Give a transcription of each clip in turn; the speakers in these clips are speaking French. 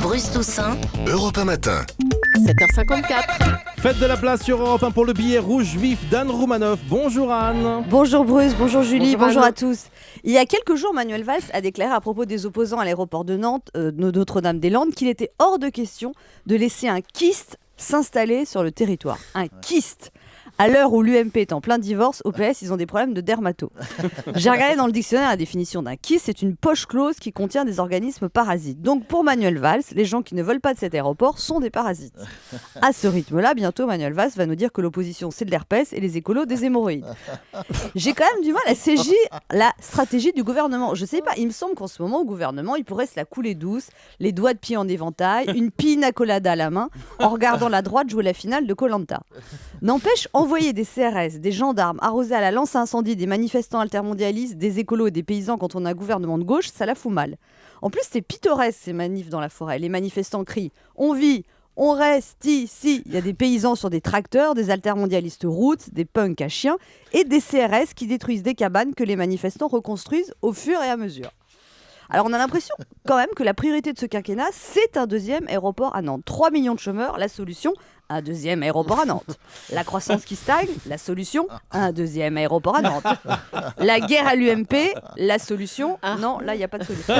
Bruce Toussaint, Europe 1 matin. 7h54. Faites de la place sur Europe 1 pour le billet rouge vif d'Anne Roumanoff. Bonjour Anne. Bonjour Bruce, bonjour Julie, bonjour Anne. à tous. Il y a quelques jours, Manuel Valls a déclaré à propos des opposants à l'aéroport de Nantes, Notre-Dame-des-Landes, qu'il était hors de question de laisser un kyste s'installer sur le territoire. Un kyste. À l'heure où l'UMP est en plein divorce, au PS, ils ont des problèmes de dermato. J'ai regardé dans le dictionnaire la définition d'un kyste, c'est une poche close qui contient des organismes parasites. Donc pour Manuel Valls, les gens qui ne veulent pas de cet aéroport sont des parasites. À ce rythme-là, bientôt Manuel Valls va nous dire que l'opposition c'est de l'herpès et les écolos des hémorroïdes. J'ai quand même du mal à saisir la stratégie du gouvernement. Je sais pas, il me semble qu'en ce moment au gouvernement, il pourrait se la couler douce, les doigts de pied en éventail, une pina colada à la main, en regardant la droite jouer la finale de Koh-Lanta. N'empêche, envoyer des CRS, des gendarmes, arroser à la lance à incendie des manifestants altermondialistes, des écolos et des paysans quand on a un gouvernement de gauche, ça la fout mal. En plus, c'est pittoresque ces manifs dans la forêt. Les manifestants crient « On vit !» On reste ici. Il y a des paysans sur des tracteurs, des altermondialistes roots, des punks à chiens et des CRS qui détruisent des cabanes que les manifestants reconstruisent au fur et à mesure. Alors on a l'impression quand même que la priorité de ce quinquennat, c'est un deuxième aéroport à Nantes. 3 millions de chômeurs, la solution, un deuxième aéroport à Nantes. La croissance qui stagne, la solution, un deuxième aéroport à Nantes. La guerre à l'UMP, la solution, non, là il n'y a pas de solution.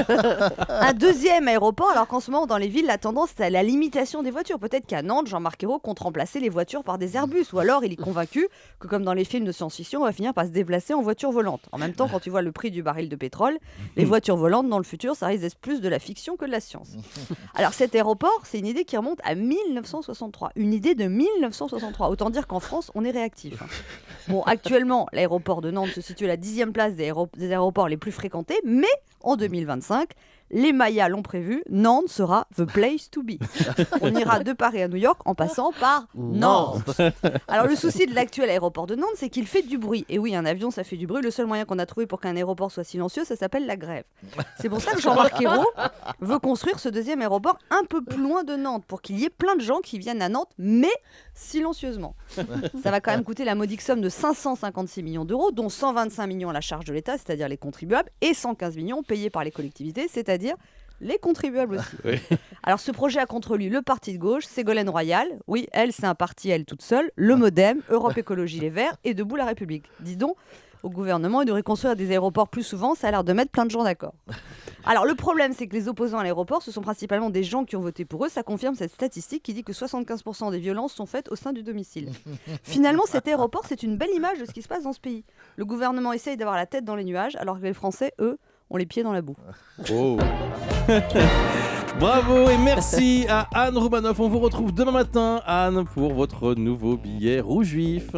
Un deuxième aéroport, alors qu'en ce moment dans les villes, la tendance c'est à la limitation des voitures. Peut-être qu'à Nantes, Jean-Marc Ayrault compte remplacer les voitures par des Airbus, ou alors il est convaincu que comme dans les films de science-fiction, on va finir par se déplacer en voiture volante. En même temps, quand tu vois le prix du baril de pétrole, les voitures volantes dans le futur, ça risque d'être plus de la fiction que de la science. Alors cet aéroport, c'est une idée qui remonte à 1963. Une idée de 1963. Autant dire qu'en France, on est réactif. Bon, actuellement, l'aéroport de Nantes se situe à la 10e place des aéroports les plus fréquentés, mais en 2025, les Mayas l'ont prévu, Nantes sera the place to be. On ira de Paris à New York en passant par Nantes. Alors le souci de l'actuel aéroport de Nantes, c'est qu'il fait du bruit. Et oui, un avion, ça fait du bruit. Le seul moyen qu'on a trouvé pour qu'un aéroport soit silencieux, ça s'appelle la grève. C'est pour ça que Jean-Marc Ayrault veut construire ce deuxième aéroport un peu plus loin de Nantes, pour qu'il y ait plein de gens qui viennent à Nantes, mais silencieusement. Ça va quand même coûter la modique somme de 556 millions d'euros, dont 125 millions à la charge de l'État, c'est-à-dire les contribuables, et 115 millions payés par les collectivités, c'est-à-dire les contribuables aussi. Oui. Alors ce projet a contre lui le parti de gauche, Ségolène Royal. Oui, elle, c'est un parti, elle toute seule. Le Modem, Europe Écologie Les Verts et Debout la République. Dis donc, au gouvernement, et de reconstruire des aéroports plus souvent, ça a l'air de mettre plein de gens d'accord. Alors le problème, c'est que les opposants à l'aéroport, ce sont principalement des gens qui ont voté pour eux. Ça confirme cette statistique qui dit que 75% des violences sont faites au sein du domicile. Finalement, cet aéroport, c'est une belle image de ce qui se passe dans ce pays. Le gouvernement essaye d'avoir la tête dans les nuages, alors que les Français, eux, ont les pieds dans la boue. Oh. Bravo et merci à Anne Roumanoff. On vous retrouve demain matin, Anne, pour votre nouveau billet rouge vif.